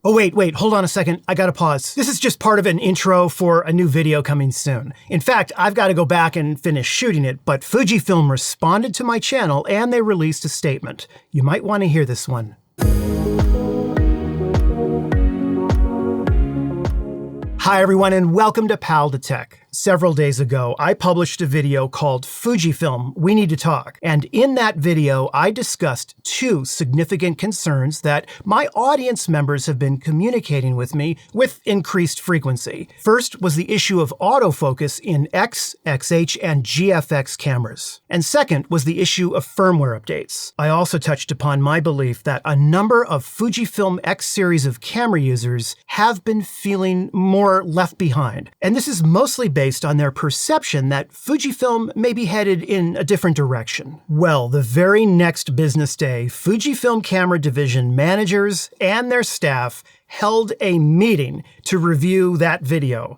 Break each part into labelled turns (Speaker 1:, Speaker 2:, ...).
Speaker 1: Oh, wait, hold on a second. I gotta pause. This is just part of an intro for a new video coming soon. In fact, I've got to go back and finish shooting it, but Fujifilm responded to my channel and they released a statement. You might want to hear this one. Hi everyone and welcome to Pal to Tech. Several days ago, I published a video called Fujifilm, We Need to Talk. And in that video, I discussed two significant concerns that my audience members have been communicating with me with increased frequency. First was the issue of autofocus in X, XH, and GFX cameras. And second was the issue of firmware updates. I also touched upon my belief that a number of Fujifilm X series of camera users have been feeling more left behind. And this is mostly based on their perception that Fujifilm may be headed in a different direction. Well, the very next business day, Fujifilm camera division managers and their staff held a meeting to review that video.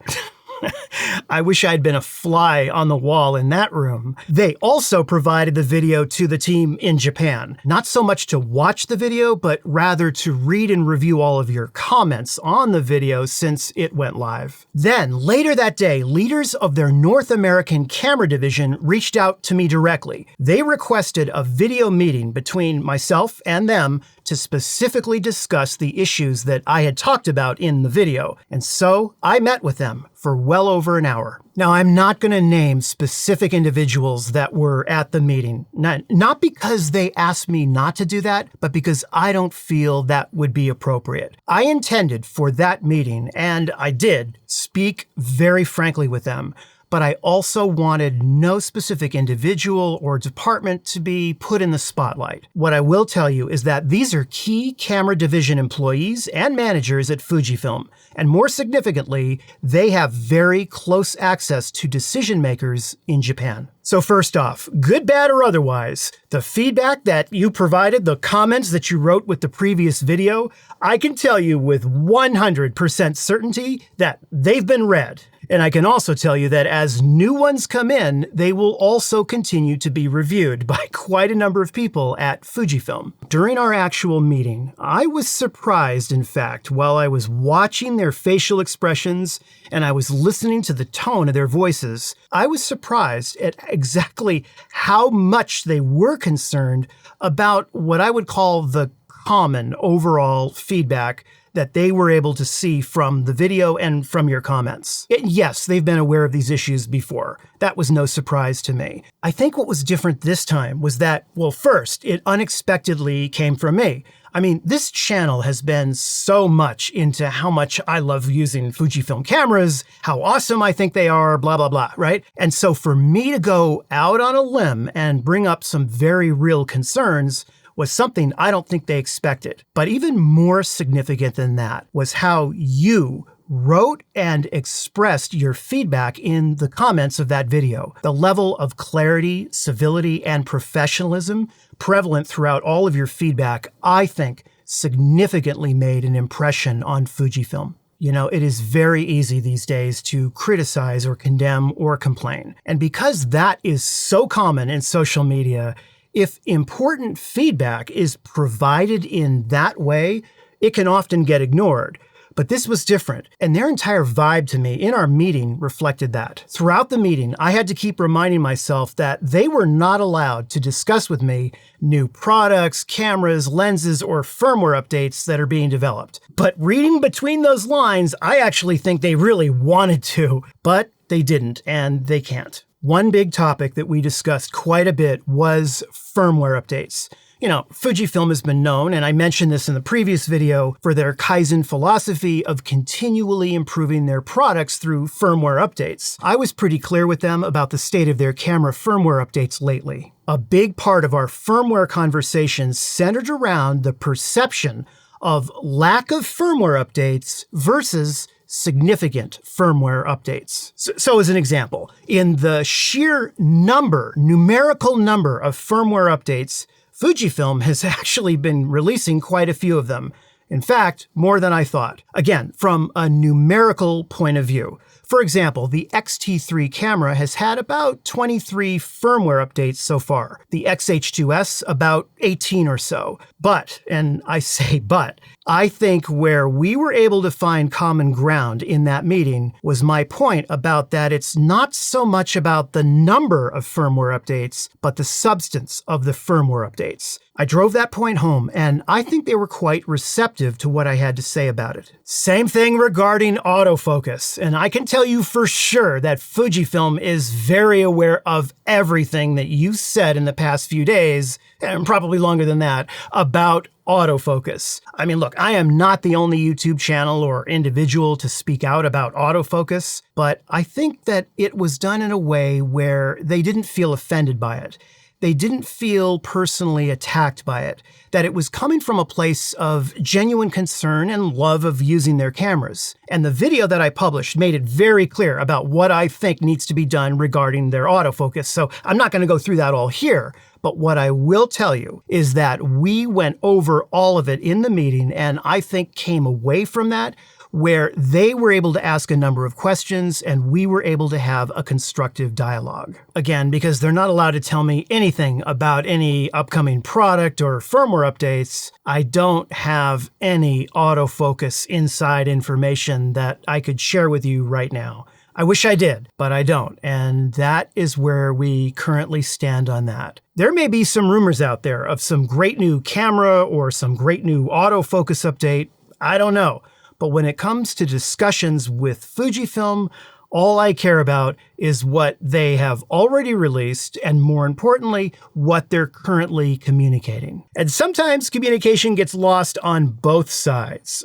Speaker 1: I wish I'd been a fly on the wall in that room. They also provided the video to the team in Japan, not so much to watch the video, but rather to read and review all of your comments on the video since it went live. Then, later that day, leaders of their North American camera division reached out to me directly. They requested a video meeting between myself and them to specifically discuss the issues that I had talked about in the video. And so I met with them for well over an hour. Now, I'm not going to name specific individuals that were at the meeting, not because they asked me not to do that, but because I don't feel that would be appropriate. I intended for that meeting, and I did, speak very frankly with them. But I also wanted no specific individual or department to be put in the spotlight. What I will tell you is that these are key camera division employees and managers at Fujifilm, and more significantly, they have very close access to decision makers in Japan. So first off, good, bad, or otherwise, the feedback that you provided, the comments that you wrote with the previous video, I can tell you with 100% certainty that they've been read. And I can also tell you that as new ones come in, they will also continue to be reviewed by quite a number of people at Fujifilm. During our actual meeting, I was surprised, in fact, while I was watching their facial expressions and I was listening to the tone of their voices, I was surprised at exactly how much they were concerned about what I would call the common overall feedback that they were able to see from the video and from your comments. Yes, they've been aware of these issues before. That was no surprise to me. I think what was different this time was that, well, first, it unexpectedly came from me. I mean, this channel has been so much into how much I love using Fujifilm cameras, how awesome I think they are, blah, blah, blah, right? And so for me to go out on a limb and bring up some very real concerns was something I don't think they expected. But even more significant than that was how you wrote and expressed your feedback in the comments of that video. The level of clarity, civility, and professionalism prevalent throughout all of your feedback, I think, significantly made an impression on Fujifilm. You know, it is very easy these days to criticize or condemn or complain. And because that is so common in social media, if important feedback is provided in that way, it can often get ignored. But this was different, and their entire vibe to me in our meeting reflected that. Throughout the meeting, I had to keep reminding myself that they were not allowed to discuss with me new products, cameras, lenses, or firmware updates that are being developed. But reading between those lines, I actually think they really wanted to, but they didn't, and they can't. One big topic that we discussed quite a bit was firmware updates. You know, Fujifilm has been known, and I mentioned this in the previous video, for their Kaizen philosophy of continually improving their products through firmware updates. I was pretty clear with them about the state of their camera firmware updates lately. A big part of our firmware conversations centered around the perception of lack of firmware updates versus significant firmware updates. So as an example, in the sheer numerical number of firmware updates, Fujifilm has actually been releasing quite a few of them. In fact, more than I thought. Again, from a numerical point of view, For example, the X-T3 camera has had about 23 firmware updates so far, the XH2S about 18 or so. But, and I say but, I think where we were able to find common ground in that meeting was my point about that it's not so much about the number of firmware updates, but the substance of the firmware updates. I drove that point home, and I think they were quite receptive to what I had to say about it. Same thing regarding autofocus, and I can tell you for sure that Fujifilm is very aware of everything that you said in the past few days, and probably longer than that, about autofocus. I mean, look, I am not the only YouTube channel or individual to speak out about autofocus, but I think that it was done in a way where they didn't feel offended by it. They didn't feel personally attacked by it, that it was coming from a place of genuine concern and love of using their cameras. And the video that I published made it very clear about what I think needs to be done regarding their autofocus. So I'm not going to go through that all here, but what I will tell you is that we went over all of it in the meeting, and I think came away from that where they were able to ask a number of questions and we were able to have a constructive dialogue. Again, because they're not allowed to tell me anything about any upcoming product or firmware updates, I don't have any autofocus inside information that I could share with you right now. I wish I did, but I don't. And that is where we currently stand on that. There may be some rumors out there of some great new camera or some great new autofocus update. I don't know. But when it comes to discussions with Fujifilm, all I care about is what they have already released and, more importantly, what they're currently communicating. And sometimes communication gets lost on both sides.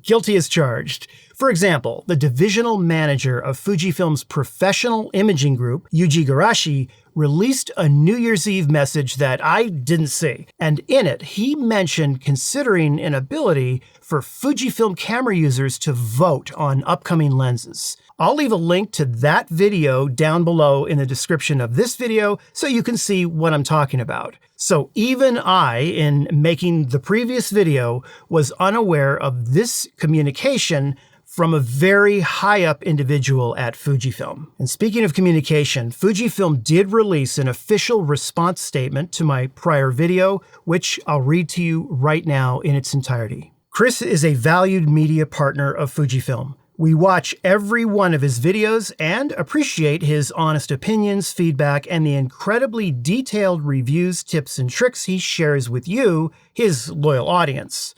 Speaker 1: Guilty as charged. For example, the divisional manager of Fujifilm's professional imaging group, Yuji Garashi, released a New Year's Eve message that I didn't see. And in it, he mentioned considering an ability for Fujifilm camera users to vote on upcoming lenses. I'll leave a link to that video down below in the description of this video so you can see what I'm talking about. So even I, in making the previous video, was unaware of this communication from a very high-up individual at Fujifilm. And speaking of communication, Fujifilm did release an official response statement to my prior video, which I'll read to you right now in its entirety. Chris is a valued media partner of Fujifilm. We watch every one of his videos and appreciate his honest opinions, feedback, and the incredibly detailed reviews, tips, and tricks he shares with you, his loyal audience.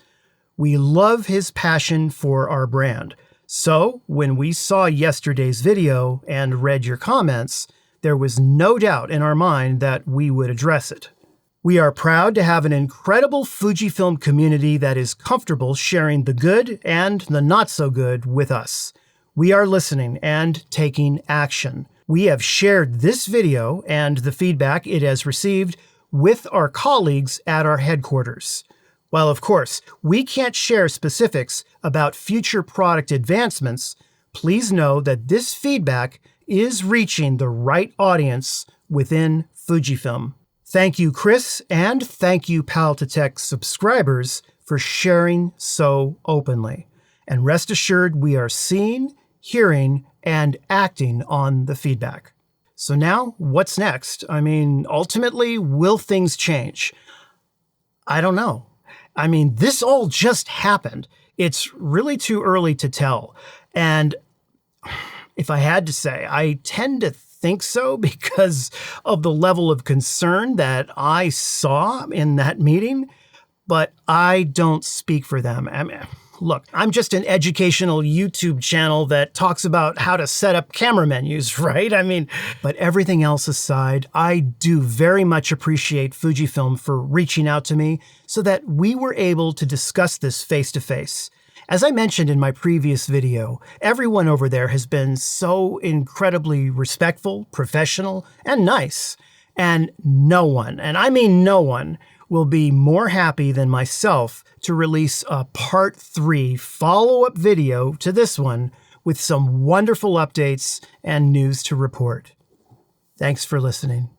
Speaker 1: We love his passion for our brand. So, when we saw yesterday's video and read your comments, there was no doubt in our mind that we would address it. We are proud to have an incredible Fujifilm community that is comfortable sharing the good and the not so good with us. We are listening and taking action. We have shared this video and the feedback it has received with our colleagues at our headquarters. While, of course, we can't share specifics about future product advancements, please know that this feedback is reaching the right audience within Fujifilm. Thank you, Chris, and thank you, Pal2Tech subscribers, for sharing so openly. And rest assured, we are seeing, hearing, and acting on the feedback. So now, what's next? I mean, ultimately, will things change? I don't know. I mean, this all just happened. It's really too early to tell. And if I had to say, I tend to think so because of the level of concern that I saw in that meeting, but I don't speak for them. I mean, look, I'm just an educational YouTube channel that talks about how to set up camera menus, right? I mean, but everything else aside, I do very much appreciate Fujifilm for reaching out to me so that we were able to discuss this face-to-face. As I mentioned in my previous video, everyone over there has been so incredibly respectful, professional, and nice. And no one, and I mean no one, will be more happy than myself to release a part 3 follow-up video to this one with some wonderful updates and news to report. Thanks for listening.